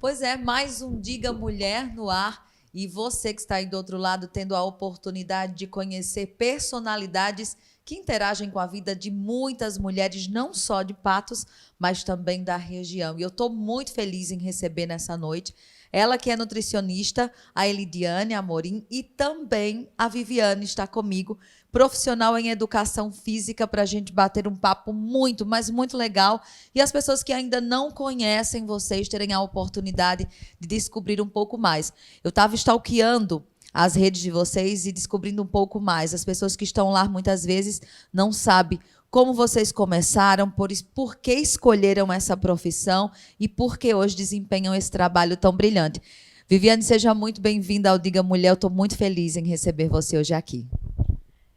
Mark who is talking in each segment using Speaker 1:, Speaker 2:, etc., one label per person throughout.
Speaker 1: Pois é, mais um Diga Mulher no ar. E você que está aí do outro lado, tendo a oportunidade de conhecer personalidades que interagem com a vida de muitas mulheres, não só de Patos, mas também da região. E eu estou muito feliz em receber nessa noite ela que é nutricionista, a Elidiane Amorim, e também a Viviane está comigo, profissional em educação física, para a gente bater um papo muito, mas muito legal. E as pessoas que ainda não conhecem vocês terem a oportunidade de descobrir um pouco mais. Eu estava stalkeando as redes de vocês e descobrindo um pouco mais. As pessoas que estão lá muitas vezes não sabem como vocês começaram, por que escolheram essa profissão e por que hoje desempenham esse trabalho tão brilhante. Viviane, seja muito bem-vinda ao Diga Mulher. Eu estou muito feliz em receber você hoje aqui.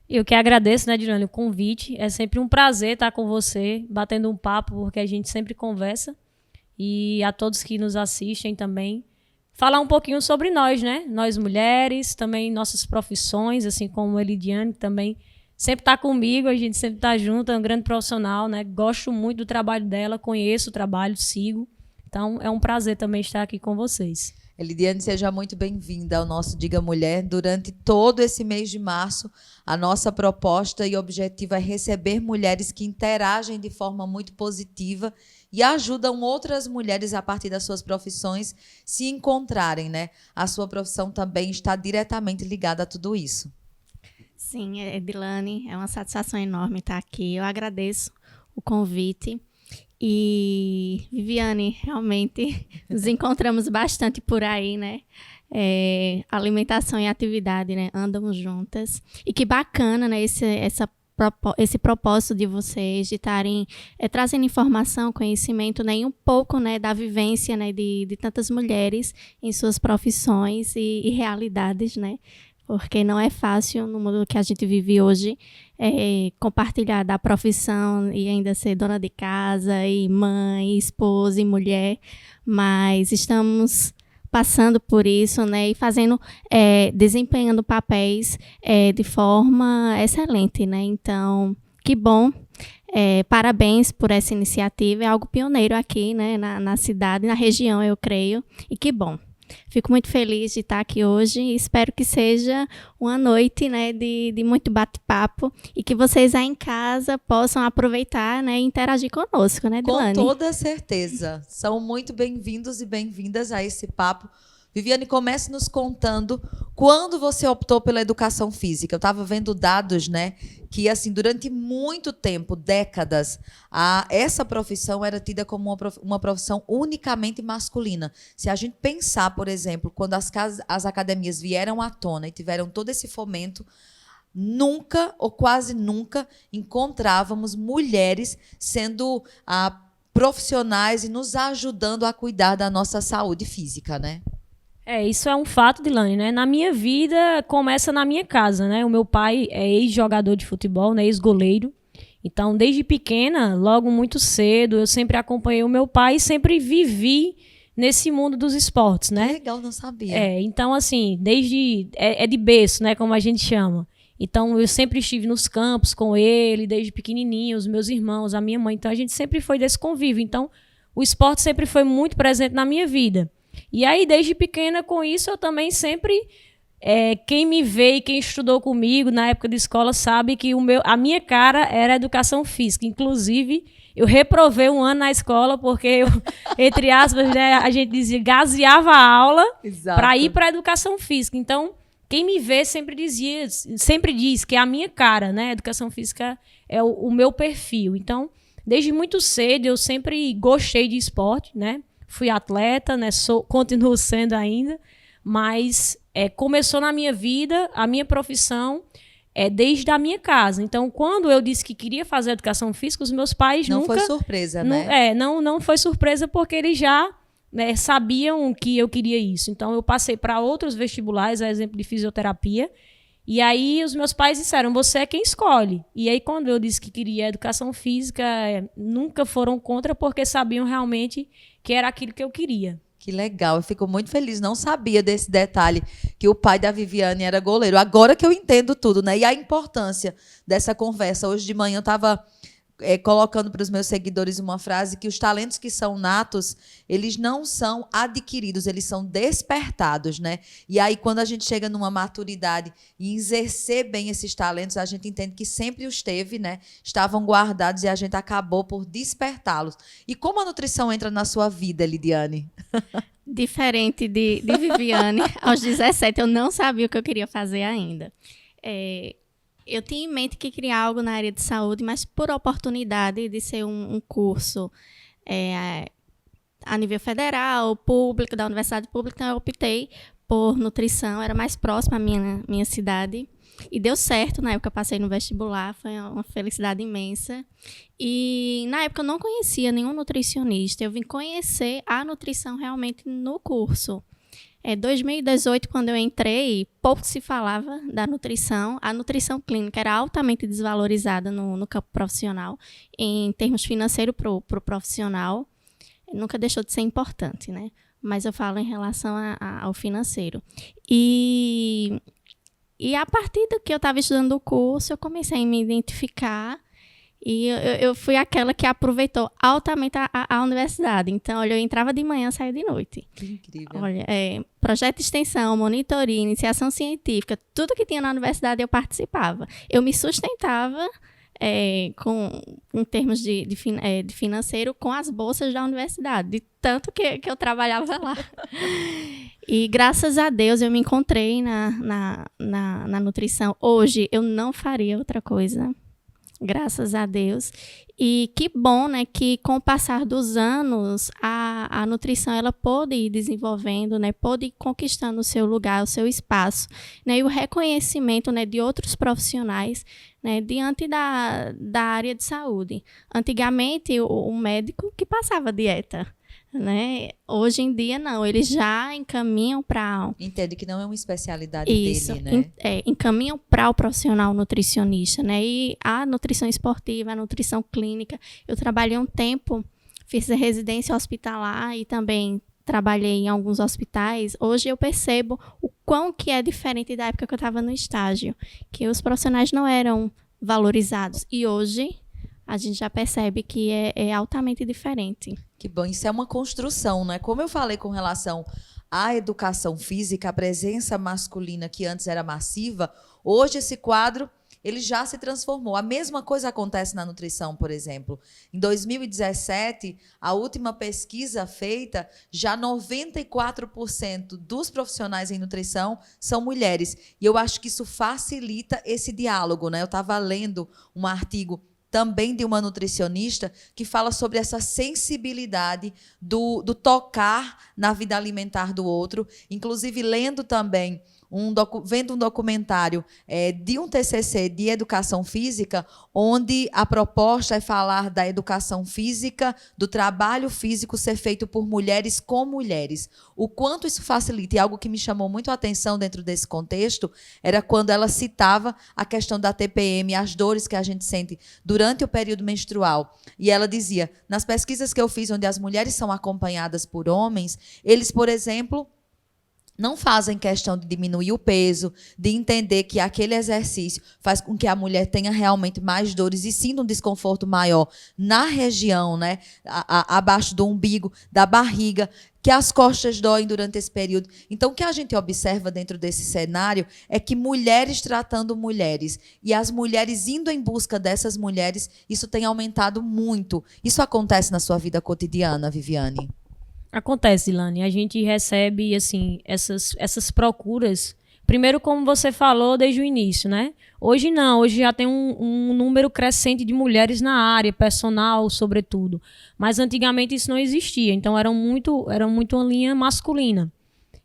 Speaker 2: Eu que agradeço, né, Dilane, o convite. É sempre um prazer estar com você, batendo um papo, porque a gente sempre conversa. E a todos que nos assistem também, falar um pouquinho sobre nós, né? Nós mulheres, também nossas profissões, assim como a Elidiane também sempre está comigo, a gente sempre está junto, é um grande profissional, né? Gosto muito do trabalho dela, conheço o trabalho, sigo. Então, é um prazer também estar aqui com vocês.
Speaker 1: Elidiane, seja muito bem-vinda ao nosso Diga Mulher. Durante todo esse mês de março, a nossa proposta e objetivo é receber mulheres que interagem de forma muito positiva e ajudam outras mulheres, a partir das suas profissões, se encontrarem, né? A sua profissão também está diretamente ligada a tudo isso.
Speaker 3: Sim, Edilane, é uma satisfação enorme estar aqui. Eu agradeço o convite. E, Viviane, realmente nos encontramos bastante por aí, né? Alimentação e atividade, né? Andamos juntas. E que bacana, né? Esse propósito de vocês de estarem trazendo informação, conhecimento, né? E um pouco, né, da vivência, né, de tantas mulheres em suas profissões e realidades, né? Porque não é fácil, no mundo que a gente vive hoje, compartilhar da profissão e ainda ser dona de casa, e mãe, e esposa e mulher, mas estamos passando por isso, né, e desempenhando papéis de forma excelente, né? Então, que bom. Parabéns por essa iniciativa, é algo pioneiro aqui, né, na cidade, na região, eu creio, e que bom. Fico muito feliz de estar aqui hoje e espero que seja uma noite, né, de muito bate-papo e que vocês aí em casa possam aproveitar, né, e interagir conosco, né, Dilane?
Speaker 1: Com toda certeza. São muito bem-vindos e bem-vindas a esse papo. Viviane, comece nos contando quando você optou pela educação física. Eu estava vendo dados, né, que assim, durante muito tempo, décadas, essa profissão era tida como uma profissão unicamente masculina. Se a gente pensar, por exemplo, quando as academias vieram à tona e tiveram todo esse fomento, nunca ou quase nunca encontrávamos mulheres sendo profissionais e nos ajudando a cuidar da nossa saúde física, né?
Speaker 2: Isso é um fato, Dilane, né? Na minha vida, começa na minha casa, né? O meu pai é ex-jogador de futebol, né? Ex-goleiro. Então, desde pequena, logo muito cedo, eu sempre acompanhei o meu pai e sempre vivi nesse mundo dos esportes, né?
Speaker 1: Que legal, não sabia.
Speaker 2: Então, assim, é de berço, né? Como a gente chama. Então, eu sempre estive nos campos com ele, desde pequenininho, os meus irmãos, a minha mãe. Então, a gente sempre foi desse convívio. Então, o esporte sempre foi muito presente na minha vida. E aí, desde pequena, com isso, eu também sempre... quem me vê e quem estudou comigo na época de escola sabe que a minha cara era educação física. Inclusive, eu reprovei um ano na escola porque eu, entre aspas, né, a gente dizia, gaseava a aula para ir para a educação física. Então, quem me vê sempre diz que é a minha cara, né? Educação física é o meu perfil. Então, desde muito cedo, eu sempre gostei de esporte, né? Fui atleta, né? Continuo sendo ainda, mas começou na minha vida, a minha profissão, desde a minha casa. Então, quando eu disse que queria fazer educação física, os meus pais
Speaker 1: nunca...
Speaker 2: Não
Speaker 1: foi surpresa, né?
Speaker 2: Não foi surpresa porque eles já, né, sabiam que eu queria isso. Então, eu passei para outros vestibulares, a exemplo de fisioterapia, e aí os meus pais disseram, você é quem escolhe. E aí, quando eu disse que queria educação física, nunca foram contra, porque sabiam realmente que era aquilo que eu queria.
Speaker 1: Que legal, eu fico muito feliz, não sabia desse detalhe, que o pai da Viviane era goleiro. Agora que eu entendo tudo, né? E a importância dessa conversa. Hoje de manhã eu estava colocando para os meus seguidores uma frase que os talentos que são natos, eles não são adquiridos, eles são despertados, né? E aí, quando a gente chega numa maturidade e exercer bem esses talentos, a gente entende que sempre os teve, né? Estavam guardados e a gente acabou por despertá-los. E como a nutrição entra na sua vida, Lidiane?
Speaker 3: Diferente de Viviane, aos 17 eu não sabia o que eu queria fazer ainda. Eu tinha em mente que queria algo na área de saúde, mas por oportunidade de ser um curso a nível federal, público, da universidade pública, então eu optei por nutrição, era mais próximo à minha cidade. E deu certo, na época eu passei no vestibular, foi uma felicidade imensa. E na época eu não conhecia nenhum nutricionista, eu vim conhecer a nutrição realmente no curso. Em 2018, quando eu entrei, pouco se falava da nutrição. A nutrição clínica era altamente desvalorizada no campo profissional, em termos financeiros para o profissional. Nunca deixou de ser importante, né? Mas eu falo em relação ao financeiro. E a partir do que eu estava estudando o curso, eu comecei a me identificar e eu fui aquela que aproveitou altamente a universidade. Então, olha, eu entrava de manhã, saía de noite.
Speaker 1: Que incrível.
Speaker 3: Olha, projeto de extensão, monitoria, iniciação científica, tudo que tinha na universidade eu participava. Eu me sustentava em termos de financeiro com as bolsas da universidade, de tanto que eu trabalhava lá. E graças a Deus eu me encontrei na nutrição. Hoje eu não faria outra coisa. Graças a Deus. E que bom, né, que com o passar dos anos, a nutrição ela pôde ir desenvolvendo, né, pôde ir conquistando o seu lugar, o seu espaço, né, e o reconhecimento, né, de outros profissionais, né, diante da área de saúde. Antigamente, o médico que passava dieta, né? Hoje em dia, não. Eles já encaminham para...
Speaker 1: Entende que não é uma especialidade dele, né?
Speaker 3: Encaminham para o profissional nutricionista, né? E a nutrição esportiva, a nutrição clínica. Eu trabalhei um tempo, fiz a residência hospitalar e também trabalhei em alguns hospitais. Hoje eu percebo o quão que é diferente da época que eu estava no estágio, que os profissionais não eram valorizados. E hoje a gente já percebe que é altamente diferente.
Speaker 1: Que bom, isso é uma construção, né? Como eu falei com relação à educação física, a presença masculina que antes era massiva, hoje esse quadro ele já se transformou. A mesma coisa acontece na nutrição, por exemplo. Em 2017, a última pesquisa feita, já 94% dos profissionais em nutrição são mulheres. E eu acho que isso facilita esse diálogo, né? Eu estava lendo um artigo também de uma nutricionista, que fala sobre essa sensibilidade do tocar na vida alimentar do outro. Inclusive, lendo também, vendo um documentário de um TCC de educação física, onde a proposta é falar da educação física, do trabalho físico ser feito por mulheres com mulheres. O quanto isso facilita, e algo que me chamou muito a atenção dentro desse contexto, era quando ela citava a questão da TPM, as dores que a gente sente durante o período menstrual. E ela dizia, nas pesquisas que eu fiz, onde as mulheres são acompanhadas por homens, eles, por exemplo, não fazem questão de diminuir o peso, de entender que aquele exercício faz com que a mulher tenha realmente mais dores e sinta um desconforto maior na região, né, abaixo do umbigo, da barriga, que as costas doem durante esse período. Então, o que a gente observa dentro desse cenário é que mulheres tratando mulheres e as mulheres indo em busca dessas mulheres, isso tem aumentado muito. Isso acontece na sua vida cotidiana, Viviane?
Speaker 2: Acontece, Ilane. A gente recebe assim, essas procuras. Primeiro, como você falou desde o início, né? Hoje não, hoje já tem um número crescente de mulheres na área, personal, sobretudo. Mas antigamente isso não existia, então era muito uma linha masculina.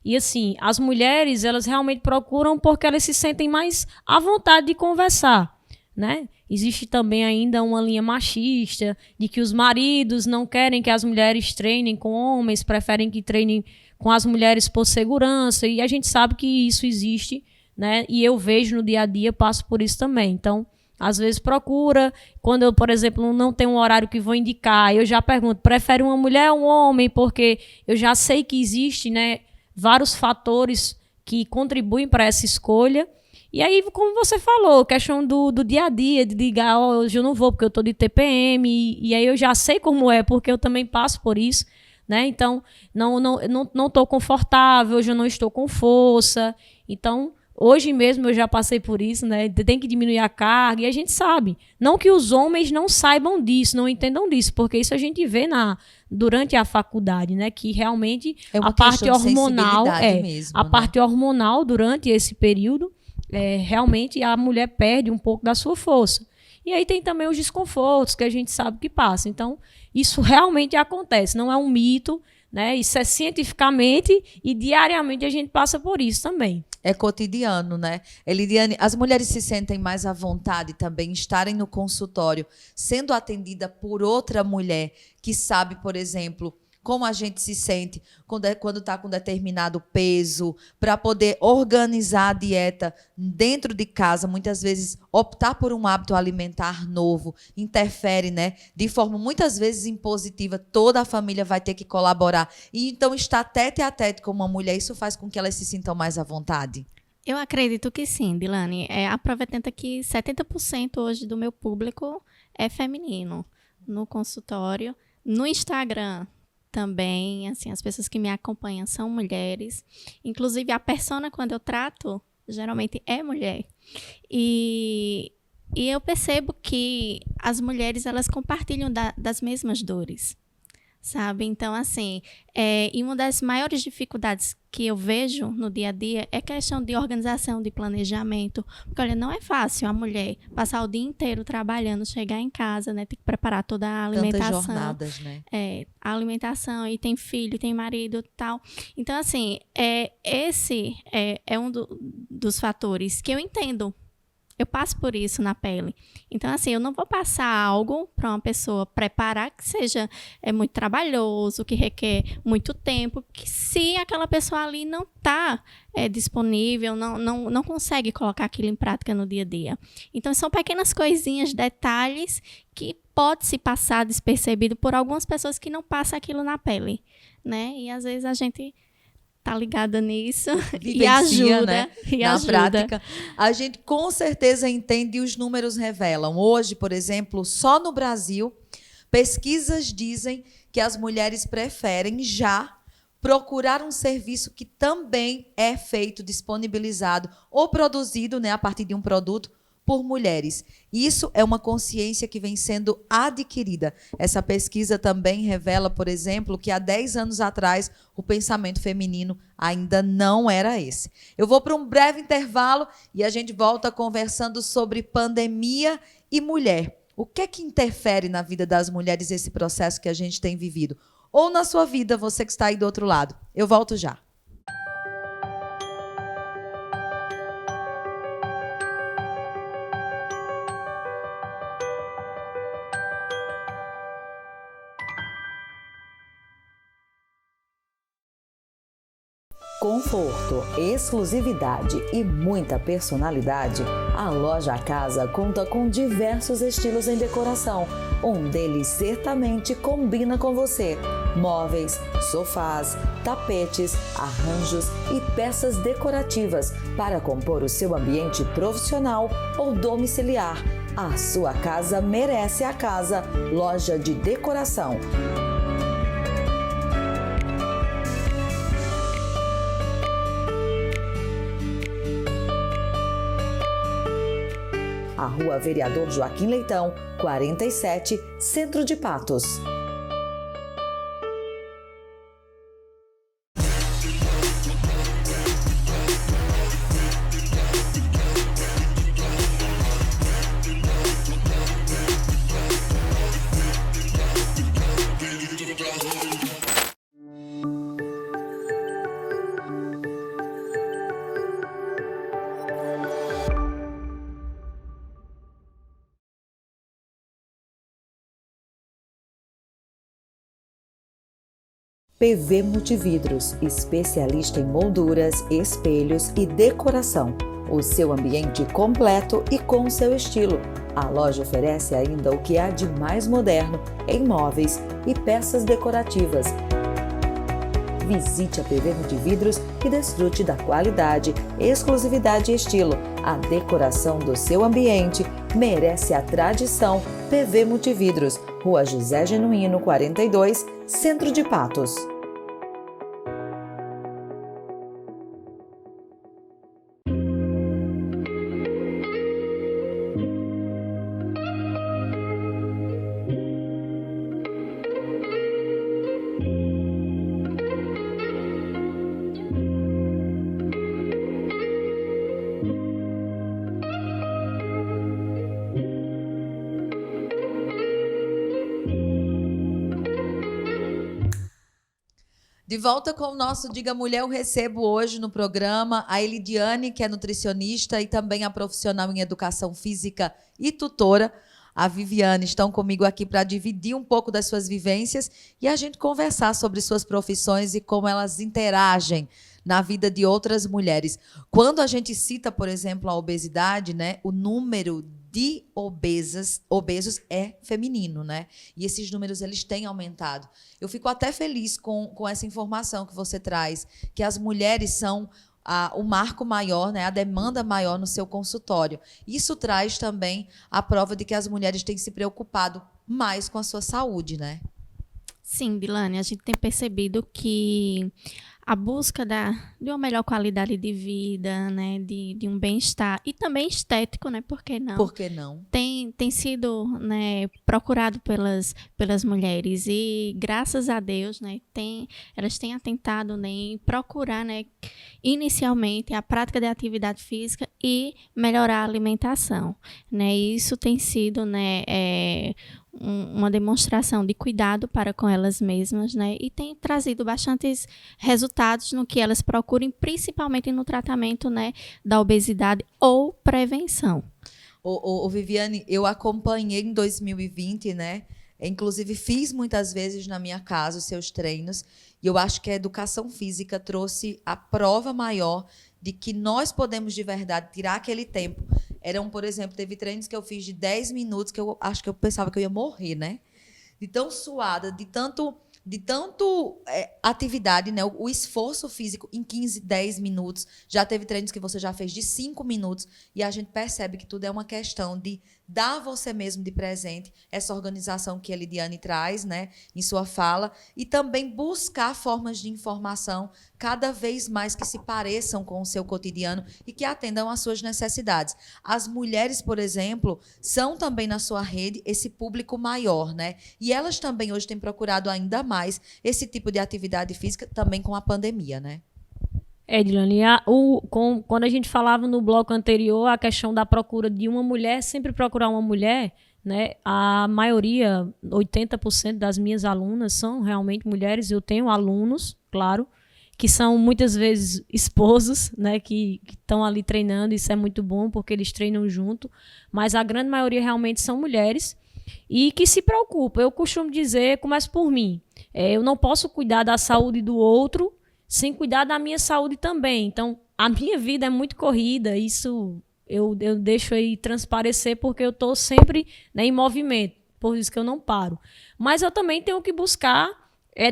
Speaker 2: E assim, as mulheres, elas realmente procuram porque elas se sentem mais à vontade de conversar, né? Existe também ainda uma linha machista de que os maridos não querem que as mulheres treinem com homens, preferem que treinem com as mulheres por segurança, e a gente sabe que isso existe, né? E eu vejo no dia a dia, passo por isso também. Então, às vezes procura, quando eu, por exemplo, não tenho um horário que vou indicar, eu já pergunto, prefere uma mulher ou um homem? Porque eu já sei que existe, né, vários fatores que contribuem para essa escolha. E aí, como você falou, questão do dia a dia, de ligar, hoje eu não vou porque eu tô de TPM, e aí eu já sei como é, porque eu também passo por isso, né? Então, não tô confortável, hoje eu não estou com força. Então, hoje mesmo eu já passei por isso, né? Tem que diminuir a carga, e a gente sabe. Não que os homens não saibam disso, não entendam disso, porque isso a gente vê durante a faculdade, né? Que realmente a parte hormonal mesmo, a parte hormonal durante esse período, realmente a mulher perde um pouco da sua força. E aí tem também os desconfortos que a gente sabe que passa. Então, isso realmente acontece, não é um mito, né? Isso é cientificamente e diariamente a gente passa por isso também.
Speaker 1: É cotidiano, né? Elidiane, as mulheres se sentem mais à vontade também em estarem no consultório, sendo atendida por outra mulher que sabe, por exemplo, como a gente se sente quando está com determinado peso, para poder organizar a dieta dentro de casa. Muitas vezes, optar por um hábito alimentar novo interfere, né? De forma, muitas vezes, impositiva. Toda a família vai ter que colaborar. E então, estar tete a tete com uma mulher, isso faz com que elas se sintam mais à vontade?
Speaker 3: Eu acredito que sim, Dilane. Aproveitando que 70% hoje do meu público é feminino no consultório. No Instagram também, assim, as pessoas que me acompanham são mulheres. Inclusive, a persona, quando eu trato, geralmente é mulher. E eu percebo que as mulheres, elas compartilham das mesmas dores, sabe? Então, assim, e uma das maiores dificuldades que eu vejo no dia a dia é questão de organização, de planejamento. Porque, olha, não é fácil a mulher passar o dia inteiro trabalhando, chegar em casa, né? Ter que preparar toda a alimentação.
Speaker 1: Tantas jornadas, né?
Speaker 3: A alimentação, e tem filho, tem marido e tal. Então, assim, esse é um dos fatores que eu entendo. Eu passo por isso na pele. Então, assim, eu não vou passar algo para uma pessoa preparar que seja muito trabalhoso, que requer muito tempo, que se aquela pessoa ali não está disponível, não consegue colocar aquilo em prática no dia a dia. Então, são pequenas coisinhas, detalhes que pode se passar despercebido por algumas pessoas que não passam aquilo na pele, né? E, às vezes, a gente tá ligada nisso e ajuda,
Speaker 1: né? Na prática, a gente com certeza entende e os números revelam. Hoje, por exemplo, só no Brasil, pesquisas dizem que as mulheres preferem já procurar um serviço que também é feito, disponibilizado ou produzido, né, a partir de um produto por mulheres. Isso é uma consciência que vem sendo adquirida. Essa pesquisa também revela, por exemplo, que há 10 anos atrás o pensamento feminino ainda não era esse. Eu vou para um breve intervalo e a gente volta conversando sobre pandemia e mulher. O que é que interfere na vida das mulheres esse processo que a gente tem vivido? Ou na sua vida, você que está aí do outro lado. Eu volto já.
Speaker 4: Conforto, exclusividade e muita personalidade, a Loja Casa conta com diversos estilos em decoração. Um deles certamente combina com você. Móveis, sofás, tapetes, arranjos e peças decorativas para compor o seu ambiente profissional ou domiciliar. A sua casa merece a casa. Loja de Decoração. A Rua Vereador Joaquim Leitão, 47, Centro de Patos. PV Multividros, especialista em molduras, espelhos e decoração. O seu ambiente completo e com seu estilo. A loja oferece ainda o que há de mais moderno em móveis e peças decorativas. Visite a PV Multividros e desfrute da qualidade, exclusividade e estilo. A decoração do seu ambiente merece a tradição. PV Multividros, Rua José Genuíno, 42, Centro de Patos.
Speaker 1: De volta com o nosso Diga Mulher, eu recebo hoje no programa a Elidiane, que é nutricionista e também a profissional em educação física e tutora. A Viviane estão comigo aqui para dividir um pouco das suas vivências e a gente conversar sobre suas profissões e como elas interagem na vida de outras mulheres. Quando a gente cita, por exemplo, a obesidade, né, o número de obesos é feminino, né? E esses números eles têm aumentado. Eu fico até feliz com essa informação que você traz, que as mulheres são o marco maior, né, a demanda maior no seu consultório. Isso traz também a prova de que as mulheres têm se preocupado mais com a sua saúde, né?
Speaker 3: Sim, Dilane, a gente tem percebido que a busca de uma melhor qualidade de vida, né, de um bem-estar e também estético, né, por que não?
Speaker 1: Por que não?
Speaker 3: Tem sido, né, procurado pelas mulheres e graças a Deus, né, elas têm atentado, né, em procurar, né, inicialmente a prática de atividade física e melhorar a alimentação, né, e isso tem sido, né, uma demonstração de cuidado para com elas mesmas, né, e tem trazido bastantes resultados no que elas procuram, principalmente no tratamento, né, da obesidade ou prevenção.
Speaker 1: Viviane, eu acompanhei em 2020, né? Inclusive, fiz muitas vezes na minha casa os seus treinos. E eu acho que a educação física trouxe a prova maior de que nós podemos, de verdade, tirar aquele tempo. Por exemplo, teve treinos que eu fiz de 10 minutos, que eu acho que eu pensava que eu ia morrer, né? De tão suada, de tanto atividade, né? O esforço físico em 15, 10 minutos. Já teve treinos que você já fez de 5 minutos e a gente percebe que tudo é uma questão de dar você mesmo de presente essa organização que a Elidiane traz, né, em sua fala, e também buscar formas de informação cada vez mais que se pareçam com o seu cotidiano e que atendam às suas necessidades. As mulheres, por exemplo, são também na sua rede esse público maior, né? E elas também hoje têm procurado ainda mais esse tipo de atividade física também com a pandemia, né?
Speaker 2: Dilane, quando a gente falava no bloco anterior, a questão da procura de uma mulher, sempre procurar uma mulher, né? A maioria, 80% das minhas alunas são realmente mulheres. Eu tenho alunos, claro, que são muitas vezes esposos, né? Que estão ali treinando. Isso é muito bom porque eles treinam junto, mas a grande maioria realmente são mulheres e que se preocupam. Eu costumo dizer, começo por mim, eu não posso cuidar da saúde do outro sem cuidar da minha saúde também. Então, a minha vida é muito corrida, isso eu deixo aí transparecer porque eu estou sempre, né, em movimento, por isso que eu não paro. Mas eu também tenho que buscar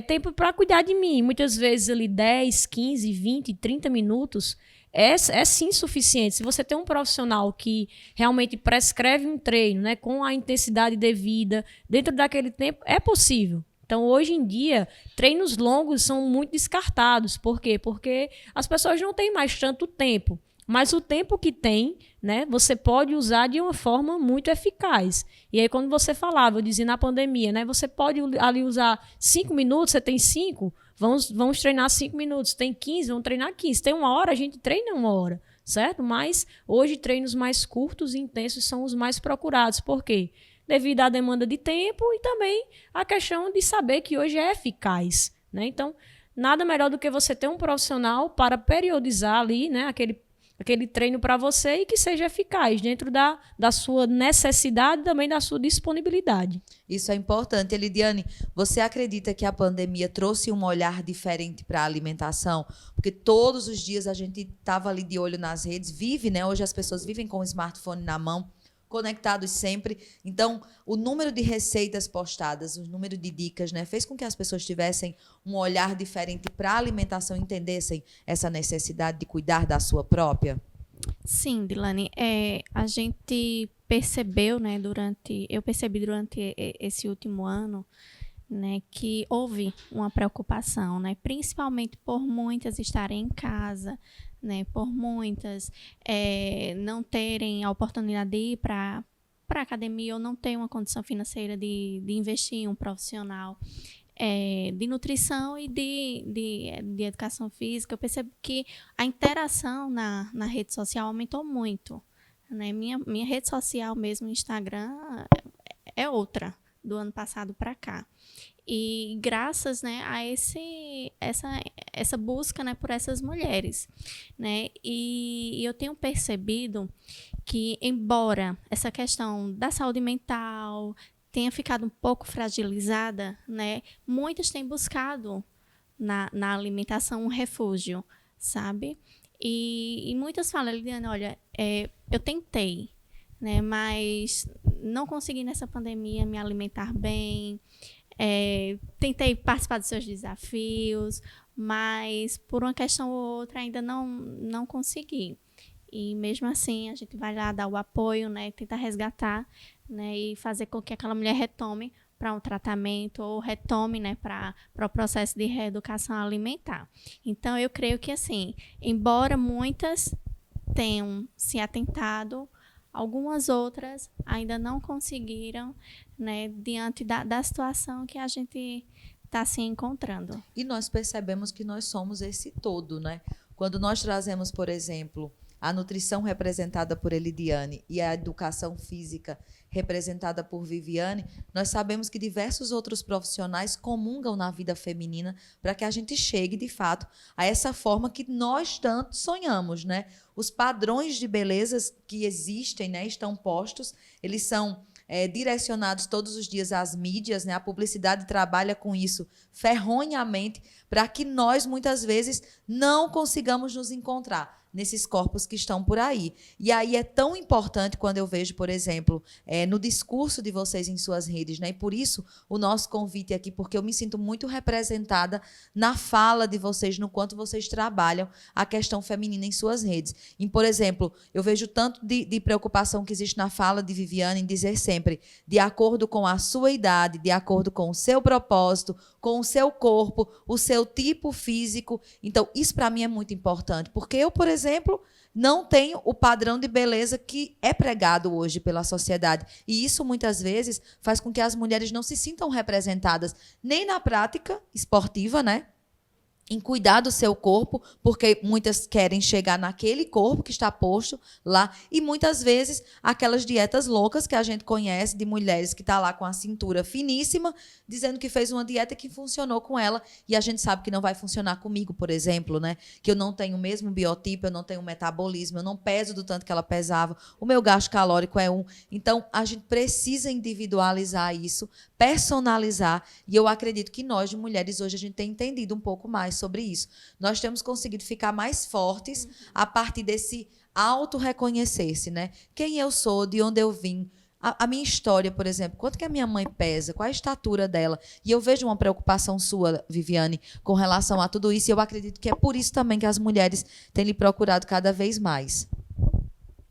Speaker 2: tempo para cuidar de mim. Muitas vezes ali 10, 15, 20, 30 minutos é sim suficiente. Se você tem um profissional que realmente prescreve um treino, né, com a intensidade devida, dentro daquele tempo, é possível. Então, hoje em dia, treinos longos são muito descartados. Por quê? Porque as pessoas não têm mais tanto tempo. Mas o tempo que tem, né, você pode usar de uma forma muito eficaz. E aí, quando você falava, eu dizia na pandemia, né, você pode ali usar 5 minutos, você tem 5, vamos treinar 5 minutos. Tem 15, vamos treinar 15. Tem 1 hora, a gente treina 1 hora, certo? Mas hoje, treinos mais curtos e intensos são os mais procurados. Por quê? Devido à demanda de tempo e também a questão de saber que hoje é eficaz, né? Então, nada melhor do que você ter um profissional para periodizar ali, né, aquele treino para você e que seja eficaz dentro da sua necessidade e também da sua disponibilidade.
Speaker 1: Isso é importante. Elidiane, você acredita que a pandemia trouxe um olhar diferente para a alimentação? Porque todos os dias a gente estava ali de olho nas redes, vive, né? Hoje as pessoas vivem com o smartphone na mão. conectados sempre. Então, o número de receitas postadas, o número de dicas, né, fez com que as pessoas tivessem um olhar diferente para a alimentação, entendessem essa necessidade de cuidar da sua própria?
Speaker 3: Sim, Dilane, a gente percebeu, né, eu percebi durante esse último ano, né, que houve uma preocupação, né, principalmente por muitas estarem em casa, né, por muitas não terem a oportunidade de ir para a academia ou não ter uma condição financeira de investir em um profissional de nutrição e de educação física. Eu percebo que a interação na rede social aumentou muito, né? Minha rede social mesmo, Instagram, é outra do ano passado para cá. E graças, né, a essa busca, né, por essas mulheres, né? E eu tenho percebido que, embora essa questão da saúde mental tenha ficado um pouco fragilizada, né, muitas têm buscado na alimentação um refúgio, sabe? E muitas falam, Liliana, olha, eu tentei, né, mas não consegui nessa pandemia me alimentar bem, tentei participar dos seus desafios, mas por uma questão ou outra ainda não consegui. E mesmo assim a gente vai lá dar o apoio, né, tentar resgatar, né, e fazer com que aquela mulher retome para um tratamento ou retome, né, para o processo de reeducação alimentar. Então eu creio que, assim, embora muitas tenham se atentado, algumas outras ainda não conseguiram, né, diante da situação que a gente está se encontrando.
Speaker 1: E nós percebemos que nós somos esse todo, né? Quando nós trazemos, por exemplo, a nutrição representada por Elidiane e a educação física representada por Viviane, nós sabemos que diversos outros profissionais comungam na vida feminina para que a gente chegue, de fato, a essa forma que nós tanto sonhamos, né? Os padrões de belezas que existem, né, estão postos, eles são direcionados todos os dias às mídias, né? A publicidade trabalha com isso ferronhamente para que nós, muitas vezes, não consigamos nos encontrar nesses corpos que estão por aí. E aí é tão importante quando eu vejo, por exemplo, no discurso de vocês em suas redes, né? E por isso o nosso convite aqui, porque eu me sinto muito representada na fala de vocês, no quanto vocês trabalham a questão feminina em suas redes. E, por exemplo, eu vejo tanto de preocupação que existe na fala de Viviane em dizer sempre, de acordo com a sua idade, de acordo com o seu propósito, com o seu corpo, o seu tipo físico. Então, isso para mim é muito importante, porque eu, por exemplo, não tenho o padrão de beleza que é pregado hoje pela sociedade. E isso, muitas vezes, faz com que as mulheres não se sintam representadas nem na prática esportiva, né? Em cuidar do seu corpo, porque muitas querem chegar naquele corpo que está posto lá, e muitas vezes aquelas dietas loucas que a gente conhece de mulheres que estão lá com a cintura finíssima, dizendo que fez uma dieta que funcionou com ela, e a gente sabe que não vai funcionar comigo, por exemplo, né? Que eu não tenho o mesmo biotipo, eu não tenho o metabolismo, eu não peso do tanto que ela pesava, o meu gasto calórico é 1. Então, a gente precisa individualizar isso, personalizar, e eu acredito que nós, de mulheres, hoje a gente tem entendido um pouco mais sobre isso. Nós temos conseguido ficar mais fortes a partir desse auto-reconhecer-se, né? Quem eu sou, de onde eu vim, a minha história, por exemplo, quanto que a minha mãe pesa, qual a estatura dela. E eu vejo uma preocupação sua, Viviane, com relação a tudo isso, e eu acredito que é por isso também que as mulheres têm lhe procurado cada vez mais.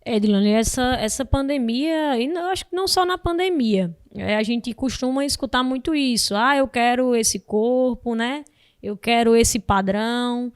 Speaker 2: Edilane, essa pandemia, e eu acho que não só na pandemia, a gente costuma escutar muito isso. Eu quero esse corpo, né? Eu quero esse padrão.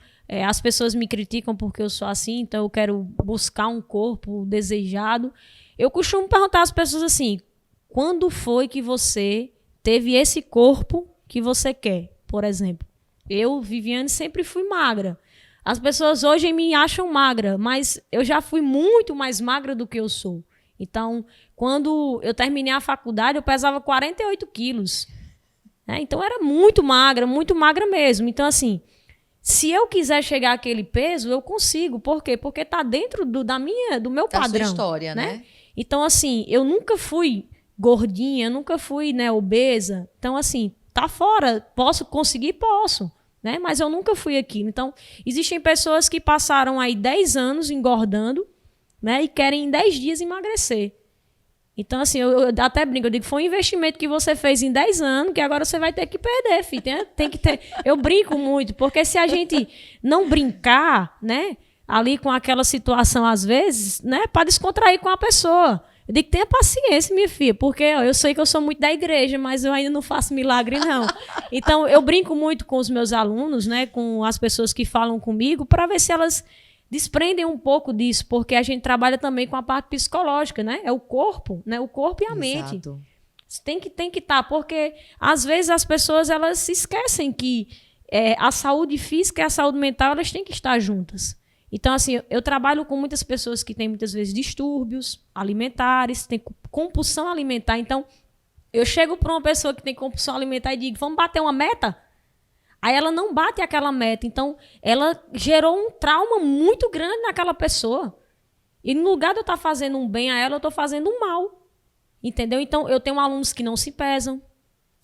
Speaker 2: As pessoas me criticam porque eu sou assim, então eu quero buscar um corpo desejado. Eu costumo perguntar às pessoas assim, quando foi que você teve esse corpo que você quer? Por exemplo, eu, Viviane, sempre fui magra. As pessoas hoje me acham magra, mas eu já fui muito mais magra do que eu sou. Então, quando eu terminei a faculdade, eu pesava 48 quilos. Então, era muito magra mesmo. Então, assim, se eu quiser chegar àquele peso, eu consigo. Por quê? Porque está dentro do meu padrão.
Speaker 1: Da sua história, né?
Speaker 2: Então, assim, eu nunca fui gordinha, nunca fui, né, obesa. Então, assim, tá fora. Posso conseguir? Posso. Né? Mas eu nunca fui aquilo. Então, existem pessoas que passaram aí 10 anos engordando, né, e querem em 10 dias emagrecer. Então, assim, eu até brinco, eu digo, foi um investimento que você fez em 10 anos, que agora você vai ter que perder, filho. Tem que ter. Eu brinco muito, porque se a gente não brincar, né, ali com aquela situação, às vezes, né, para descontrair com a pessoa. Eu digo, tenha paciência, minha filha, porque ó, eu sei que eu sou muito da igreja, mas eu ainda não faço milagre, não. Então, eu brinco muito com os meus alunos, né, com as pessoas que falam comigo, para ver se elas desprendem um pouco disso, porque a gente trabalha também com a parte psicológica, né? É o corpo, né? O corpo e a mente.
Speaker 1: Exato.
Speaker 2: Tem que estar, porque às vezes as pessoas elas se esquecem que a saúde física e a saúde mental elas têm que estar juntas. Então, assim, eu trabalho com muitas pessoas que têm muitas vezes distúrbios alimentares, têm compulsão alimentar. Então, eu chego para uma pessoa que tem compulsão alimentar e digo, vamos bater uma meta? Aí ela não bate aquela meta. Então, ela gerou um trauma muito grande naquela pessoa. E no lugar de eu estar fazendo um bem a ela, eu estou fazendo um mal. Entendeu? Então, eu tenho alunos que não se pesam.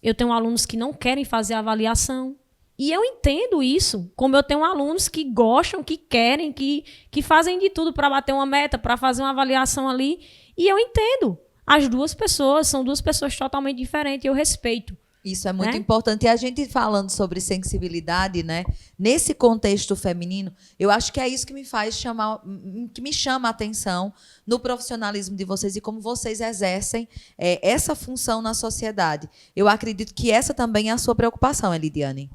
Speaker 2: Eu tenho alunos que não querem fazer avaliação. E eu entendo isso. Como eu tenho alunos que gostam, que querem, que fazem de tudo para bater uma meta, para fazer uma avaliação ali. E eu entendo. As duas pessoas são duas pessoas totalmente diferentes. Eu respeito.
Speaker 1: Isso é muito importante. E a gente falando sobre sensibilidade, né? Nesse contexto feminino, eu acho que é isso que me chama a atenção no profissionalismo de vocês e como vocês exercem essa função na sociedade. Eu acredito que essa também é a sua preocupação, Elidiane.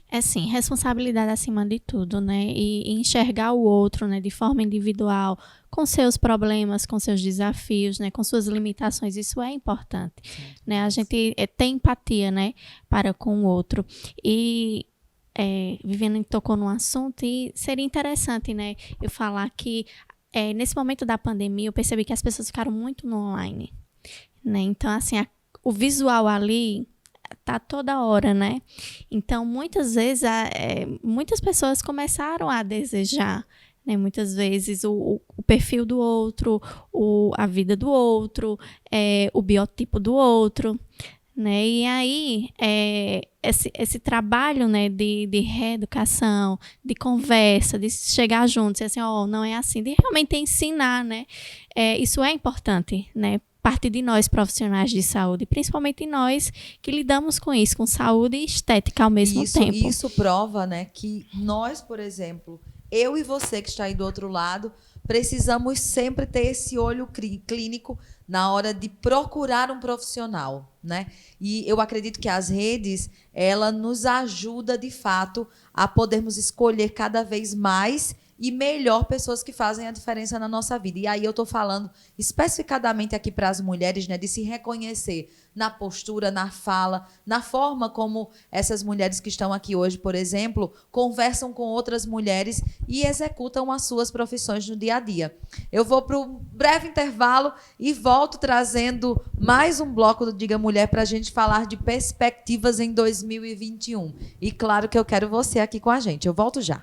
Speaker 3: É sim, responsabilidade acima de tudo, né? E enxergar o outro, né, de forma individual, com seus problemas, com seus desafios, né, com suas limitações, isso é importante, né? A gente tem empatia, né, para com o outro. E Viviane tocou num assunto e seria interessante, né, eu falar que nesse momento da pandemia eu percebi que as pessoas ficaram muito no online, né? Então, assim, o visual ali tá toda hora, né? Então, muitas vezes, muitas pessoas começaram a desejar, né? Muitas vezes, o perfil do outro, a vida do outro, o biotipo do outro, né? E aí, esse trabalho, né, de reeducação, de conversa, de chegar juntos, e assim, não é assim, de realmente ensinar, né? Isso é importante, né? Parte de nós, profissionais de saúde, principalmente nós que lidamos com isso, com saúde e estética ao mesmo tempo.
Speaker 1: Isso prova, né, que nós, por exemplo, eu e você que está aí do outro lado, precisamos sempre ter esse olho clínico na hora de procurar um profissional, né? E eu acredito que as redes, ela nos ajuda, de fato, a podermos escolher cada vez mais e melhor pessoas que fazem a diferença na nossa vida. E aí eu estou falando especificadamente aqui para as mulheres, né, de se reconhecer na postura, na fala, na forma como essas mulheres que estão aqui hoje, por exemplo, conversam com outras mulheres e executam as suas profissões no dia a dia. Eu vou para um breve intervalo e volto trazendo mais um bloco do Diga Mulher para a gente falar de perspectivas em 2021. E claro que eu quero você aqui com a gente. Eu volto já.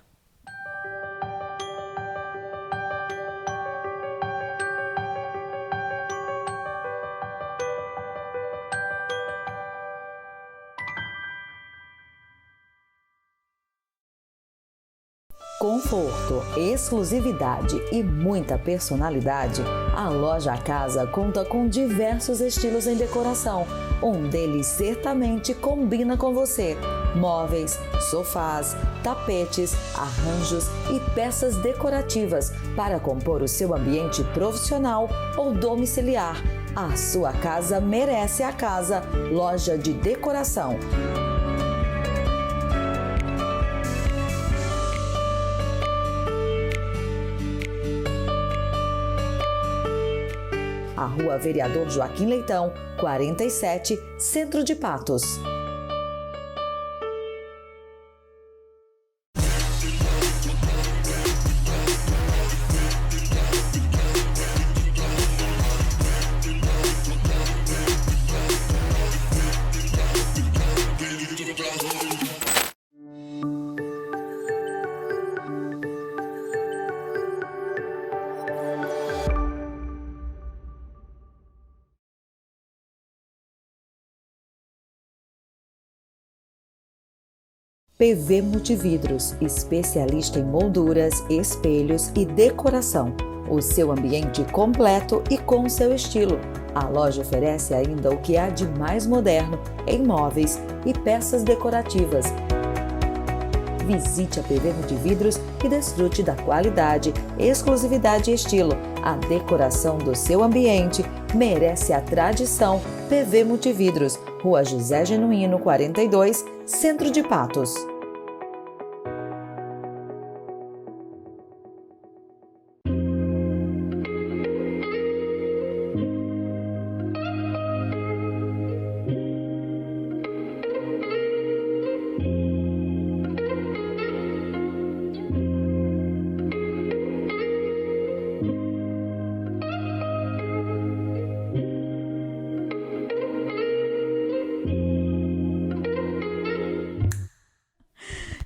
Speaker 4: Conforto, exclusividade e muita personalidade, a Loja Casa conta com diversos estilos em decoração. Um deles certamente combina com você. Móveis, sofás, tapetes, arranjos e peças decorativas para compor o seu ambiente profissional ou domiciliar. A sua casa merece a casa. Loja de decoração. A Rua Vereador Joaquim Leitão, 47, Centro de Patos. PV Multividros, especialista em molduras, espelhos e decoração. o seu ambiente completo e com o seu estilo. A loja oferece ainda o que há de mais moderno em móveis e peças decorativas. Visite a PV Multividros e desfrute da qualidade, exclusividade e estilo. A decoração do seu ambiente merece a tradição. PV Multividros, Rua José Genuíno, 42, Centro de Patos.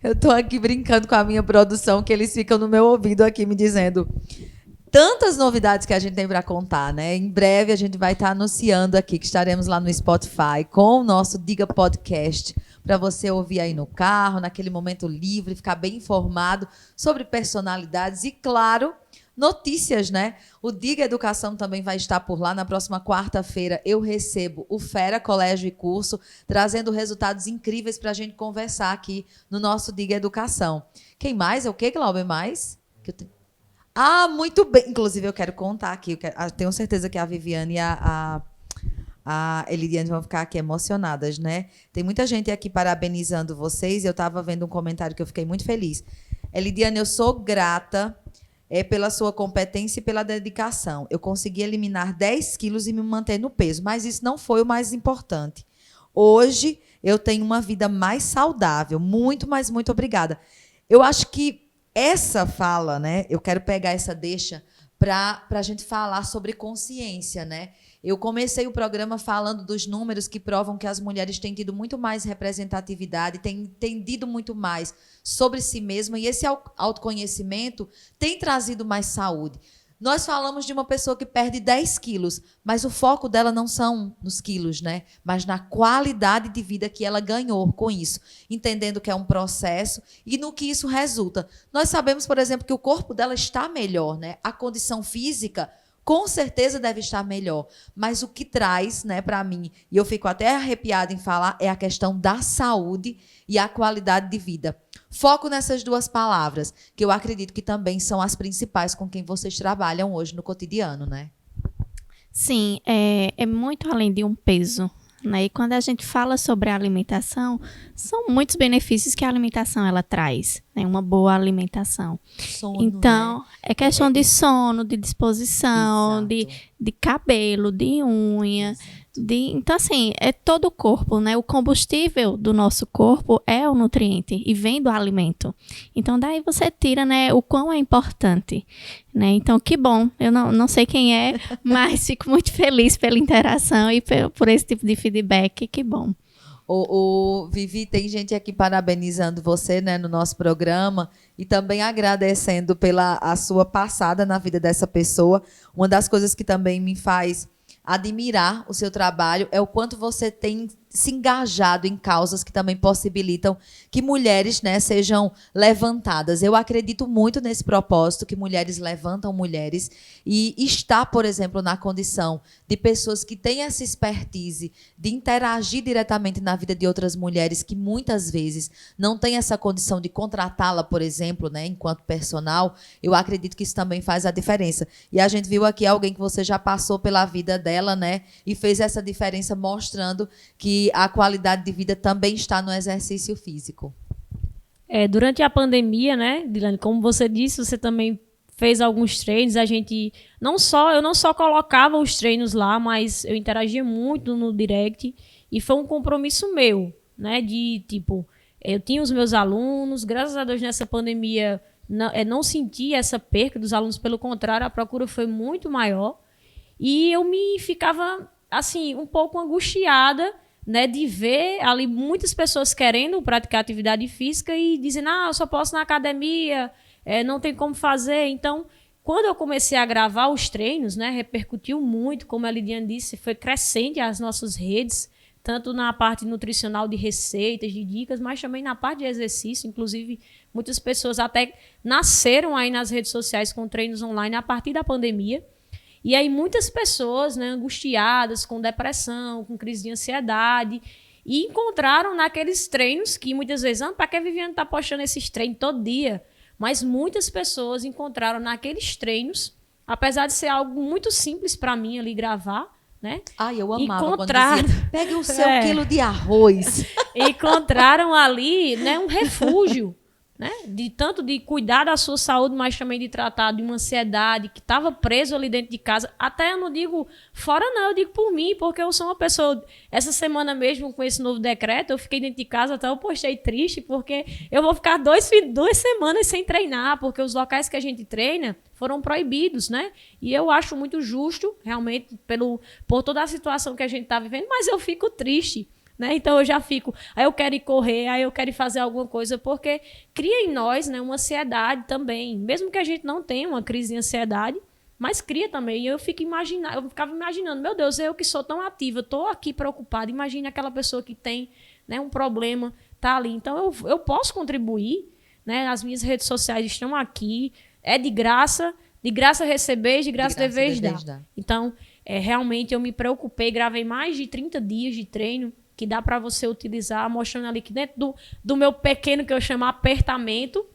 Speaker 1: Eu tô aqui brincando com a minha produção, que eles ficam no meu ouvido aqui me dizendo tantas novidades que a gente tem para contar, né? Em breve a gente vai estar anunciando aqui que estaremos lá no Spotify com o nosso Diga Podcast, para você ouvir aí no carro, naquele momento livre, ficar bem informado sobre personalidades e, claro, notícias, né? O Diga Educação também vai estar por lá. Na próxima quarta-feira eu recebo o Fera Colégio e Curso, trazendo resultados incríveis para a gente conversar aqui no nosso Diga Educação. Quem mais? É o que, Glauber, mais? Ah, muito bem. Inclusive, eu quero contar aqui. Tenho certeza que a Viviane e a Elidiane vão ficar aqui emocionadas, né? Tem muita gente aqui parabenizando vocês. Eu estava vendo um comentário que eu fiquei muito feliz. Elidiane, eu sou grata pela sua competência e pela dedicação. Eu consegui eliminar 10 quilos e me manter no peso, mas isso não foi o mais importante. Hoje, eu tenho uma vida mais saudável. Muito, mas muito obrigada. Eu acho que essa fala, né? Eu quero pegar essa deixa para a gente falar sobre consciência, né? Eu comecei o programa falando dos números que provam que as mulheres têm tido muito mais representatividade, têm entendido muito mais sobre si mesmas, e esse autoconhecimento tem trazido mais saúde. Nós falamos de uma pessoa que perde 10 quilos, mas o foco dela não são nos quilos, né? Mas na qualidade de vida que ela ganhou com isso, entendendo que é um processo e no que isso resulta. Nós sabemos, por exemplo, que o corpo dela está melhor, né? A condição física com certeza deve estar melhor, mas o que traz, né, para mim, e eu fico até arrepiada em falar, é a questão da saúde e a qualidade de vida. Foco nessas duas palavras, que eu acredito que também são as principais com quem vocês trabalham hoje no cotidiano, né?
Speaker 3: Sim, é muito além de um peso, né? E quando a gente fala sobre a alimentação, são muitos benefícios que a alimentação ela traz, né? Uma boa alimentação.
Speaker 1: Sono,
Speaker 3: então,
Speaker 1: né?
Speaker 3: é questão de sono, de disposição, de cabelo, de unha. Então, assim, é todo o corpo, né? O combustível do nosso corpo é o nutriente e vem do alimento. Então, daí você tira, né, o quão é importante, né? Então, que bom. Eu não sei quem é, mas fico muito feliz pela interação e por esse tipo de feedback. Que bom.
Speaker 1: Vivi, tem gente aqui parabenizando você, né, no nosso programa e também agradecendo pela a sua passada na vida dessa pessoa. Uma das coisas que também me faz admirar o seu trabalho é o quanto você tem se engajado em causas que também possibilitam que mulheres, né, sejam levantadas. Eu acredito muito nesse propósito, que mulheres levantam mulheres, e está, por exemplo, na condição de pessoas que têm essa expertise de interagir diretamente na vida de outras mulheres que muitas vezes não têm essa condição de contratá-la, por exemplo, né, enquanto personal. Eu acredito que isso também faz a diferença. E a gente viu aqui alguém que você já passou pela vida dela, né, e fez essa diferença mostrando que a qualidade de vida também está no exercício físico.
Speaker 2: Durante a pandemia, né, Dilane, como você disse, você também fez alguns treinos. Eu não só colocava os treinos lá, mas eu interagia muito no direct, e foi um compromisso meu, né, eu tinha os meus alunos, graças a Deus nessa pandemia não senti essa perca dos alunos, pelo contrário, a procura foi muito maior, e eu me ficava, assim, um pouco angustiada, né, de ver ali muitas pessoas querendo praticar atividade física e dizendo, eu só posso na academia, não tem como fazer. Então, quando eu comecei a gravar os treinos, né, repercutiu muito, como a Lidiane disse, foi crescente as nossas redes, tanto na parte nutricional de receitas, de dicas, mas também na parte de exercício. Inclusive, muitas pessoas até nasceram aí nas redes sociais com treinos online a partir da pandemia. E aí muitas pessoas, né, angustiadas, com depressão, com crise de ansiedade, e encontraram naqueles treinos que muitas vezes, para que a Viviane está postando esses treinos todo dia? Mas muitas pessoas encontraram naqueles treinos, apesar de ser algo muito simples para mim ali gravar, né?
Speaker 1: Ai, eu amava
Speaker 2: encontrar...
Speaker 1: quando dizia, pegue o seu quilo de arroz.
Speaker 2: Encontraram ali, né, um refúgio, né? Tanto de cuidar da sua saúde, mas também de tratar de uma ansiedade que estava preso ali dentro de casa. Até eu não digo fora não, eu digo por mim, porque eu sou uma pessoa... Essa semana mesmo, com esse novo decreto, eu fiquei dentro de casa, até eu postei triste, porque eu vou ficar 2 semanas sem treinar, porque os locais que a gente treina foram proibidos, né? E eu acho muito justo, realmente, por toda a situação que a gente está vivendo, mas eu fico triste, né? Então eu já fico, aí eu quero ir correr, aí eu quero ir fazer alguma coisa, porque cria em nós, né, uma ansiedade também, mesmo que a gente não tenha uma crise de ansiedade, mas cria também. E eu ficava imaginando, meu Deus, eu que sou tão ativa, estou aqui preocupada, imagine aquela pessoa que tem, né, um problema, tá ali. Então eu posso contribuir, né? As minhas redes sociais estão aqui, é de graça recebeis, de graça deveis dar. Então, realmente eu me preocupei, gravei mais de 30 dias de treino, que dá para você utilizar, mostrando ali que dentro do meu pequeno, que eu chamo apertamento,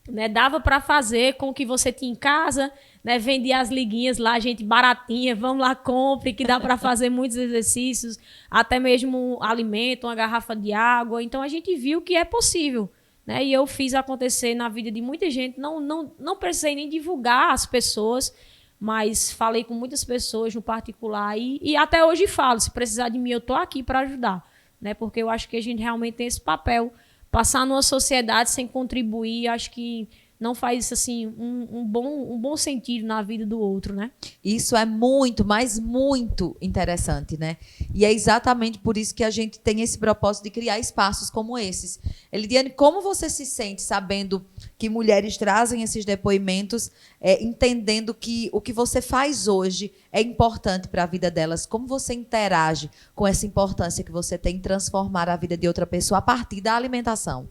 Speaker 2: né, dava para fazer com o que você tinha em casa, né, vendia as liguinhas lá, gente baratinha, vamos lá, compre, que dá para fazer muitos exercícios, até mesmo alimento, uma garrafa de água. Então, a gente viu que é possível, né, e eu fiz acontecer na vida de muita gente. Não precisei nem divulgar as pessoas, mas falei com muitas pessoas no particular e até hoje falo, se precisar de mim, eu estou aqui para ajudar, né? Porque eu acho que a gente realmente tem esse papel. Passar numa sociedade sem contribuir, acho que não faz assim, um bom sentido na vida do outro, né?
Speaker 1: Isso é muito, mas muito interessante, né? E é exatamente por isso que a gente tem esse propósito de criar espaços como esses. Elidiane, como você se sente sabendo que mulheres trazem esses depoimentos, entendendo que o que você faz hoje é importante para a vida delas? Como você interage com essa importância que você tem em transformar a vida de outra pessoa a partir da alimentação?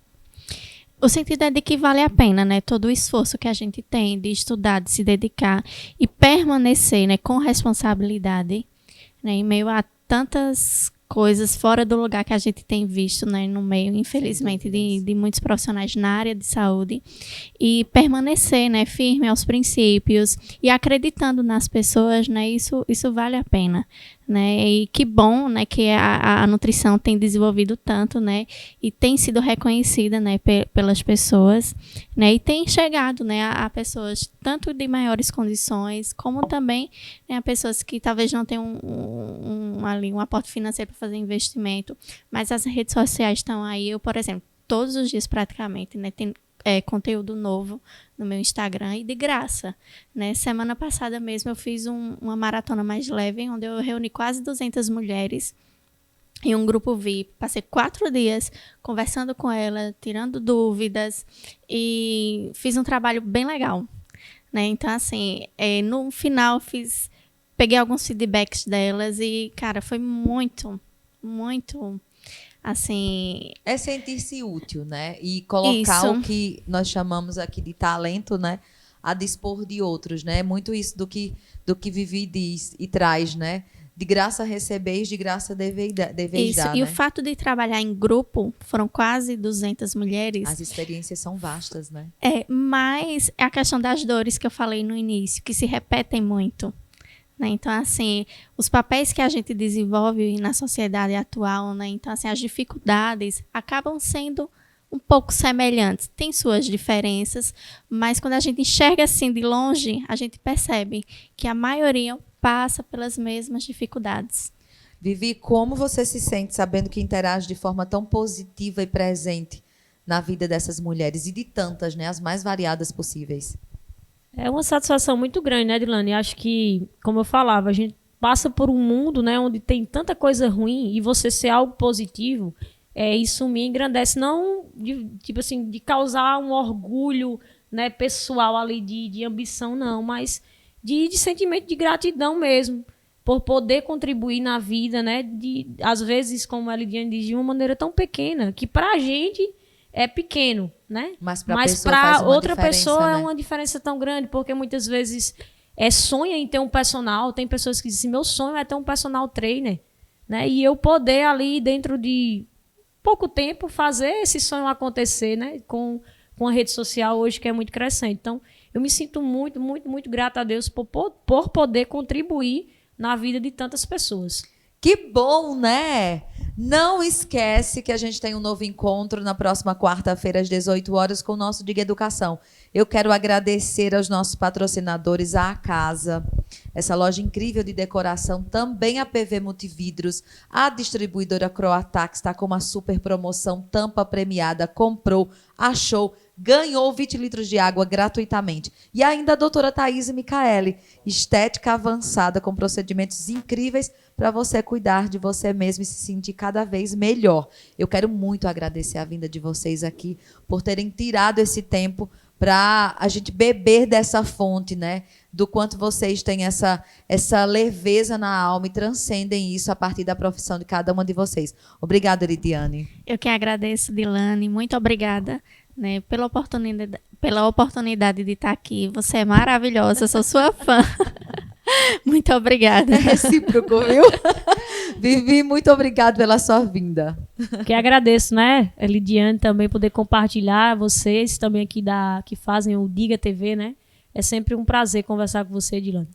Speaker 3: O sentido é de que vale a pena, né? Todo o esforço que a gente tem de estudar, de se dedicar e permanecer, né, com responsabilidade, né, em meio a tantas coisas fora do lugar que a gente tem visto, né, no meio, infelizmente, de muitos profissionais na área de saúde, e permanecer, né, firme aos princípios e acreditando nas pessoas, né, isso vale a pena, né, e que bom, né, que a nutrição tem desenvolvido tanto, né, e tem sido reconhecida, né, pelas pessoas, né, e tem chegado, né, a pessoas tanto de maiores condições, como também, né, a pessoas que talvez não tenham um aporte financeiro para fazer investimento, mas as redes sociais estão aí. Eu, por exemplo, todos os dias praticamente, né, tem conteúdo novo no meu Instagram e de graça, né? Semana passada mesmo eu fiz uma maratona mais leve, onde eu reuni quase 200 mulheres em um grupo VIP. Passei 4 dias conversando com ela, tirando dúvidas, e fiz um trabalho bem legal, né? Então, assim, no final peguei alguns feedbacks delas e, cara, foi muito, muito, assim...
Speaker 1: É sentir-se útil, né? E colocar
Speaker 3: Isso.
Speaker 1: o que nós chamamos aqui de talento, né, a dispor de outros, né? Muito isso do que Vivi diz e traz, né? De graça recebeis, de graça deveis
Speaker 3: Isso.
Speaker 1: dar,
Speaker 3: E
Speaker 1: né?
Speaker 3: o fato de trabalhar em grupo, foram quase 200 mulheres.
Speaker 1: As experiências são vastas, né?
Speaker 3: Mas é a questão das dores que eu falei no início, que se repetem muito, né? Então, assim, os papéis que a gente desenvolve na sociedade atual, né? Então, assim, as dificuldades acabam sendo um pouco semelhantes. Tem suas diferenças, mas quando a gente enxerga assim de longe, a gente percebe que a maioria passa pelas mesmas dificuldades.
Speaker 1: Vivi, como você se sente sabendo que interage de forma tão positiva e presente na vida dessas mulheres e de tantas, né? As mais variadas possíveis.
Speaker 2: É uma satisfação muito grande, né, Dilane? Acho que, como eu falava, a gente passa por um mundo, né, onde tem tanta coisa ruim, e você ser algo positivo, isso me engrandece, não de causar um orgulho, né, pessoal ali de ambição, não, mas de sentimento de gratidão mesmo, por poder contribuir na vida, né? Às vezes, como a Lidiane diz, de uma maneira tão pequena, que pra gente é pequeno, né?
Speaker 1: Mas pra
Speaker 2: Mas
Speaker 1: pessoa faz
Speaker 2: para
Speaker 1: uma
Speaker 2: outra
Speaker 1: diferença,
Speaker 2: pessoa
Speaker 1: né?
Speaker 2: é uma diferença tão grande, porque muitas vezes sonha em ter um personal. Tem pessoas que dizem, meu sonho é ter um personal trainer, né? E eu poder ali, dentro de pouco tempo, fazer esse sonho acontecer, né? Com a rede social hoje, que é muito crescente. Então, eu me sinto muito, muito, muito grata a Deus por poder contribuir na vida de tantas pessoas.
Speaker 1: Que bom, né? Não esquece que a gente tem um novo encontro na próxima quarta-feira, às 18 horas, com o nosso Diga Educação. Eu quero agradecer aos nossos patrocinadores, à Casa, essa loja incrível de decoração, também a PV Multividros, a distribuidora Croatax está com uma super promoção, tampa premiada, comprou, achou, ganhou 20 litros de água gratuitamente. E ainda a doutora Thaís Micaeli, estética avançada com procedimentos incríveis para você cuidar de você mesmo e se sentir cada vez melhor. Eu quero muito agradecer a vinda de vocês aqui por terem tirado esse tempo para a gente beber dessa fonte, né? Do quanto vocês têm essa leveza na alma e transcendem isso a partir da profissão de cada uma de vocês. Obrigada, Lidiane.
Speaker 3: Eu que agradeço, Dilane. Muito obrigada, né, pela oportunidade de estar aqui. Você é maravilhosa, eu sou sua fã. Muito obrigada.
Speaker 1: É recíproco, viu? Vivi, muito obrigada pela sua vinda.
Speaker 2: Que agradeço, né, Lidiane, também poder compartilhar, vocês também aqui que fazem o Diga TV, né? É sempre um prazer conversar com você, Dilane.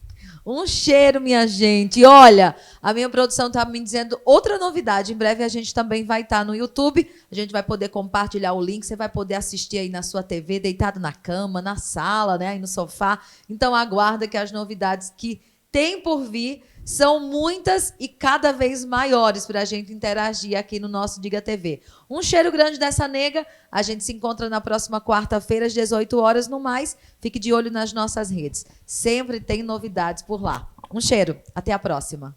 Speaker 1: Um cheiro, minha gente. Olha, a minha produção está me dizendo outra novidade. Em breve a gente também vai estar no YouTube. A gente vai poder compartilhar o link. Você vai poder assistir aí na sua TV, deitado na cama, na sala, né, aí no sofá. Então aguarda que as novidades que tem por vir são muitas e cada vez maiores para a gente interagir aqui no nosso Diga TV. Um cheiro grande dessa nega. A gente se encontra na próxima quarta-feira, às 18 horas. No mais, fique de olho nas nossas redes. Sempre tem novidades por lá. Um cheiro. Até a próxima.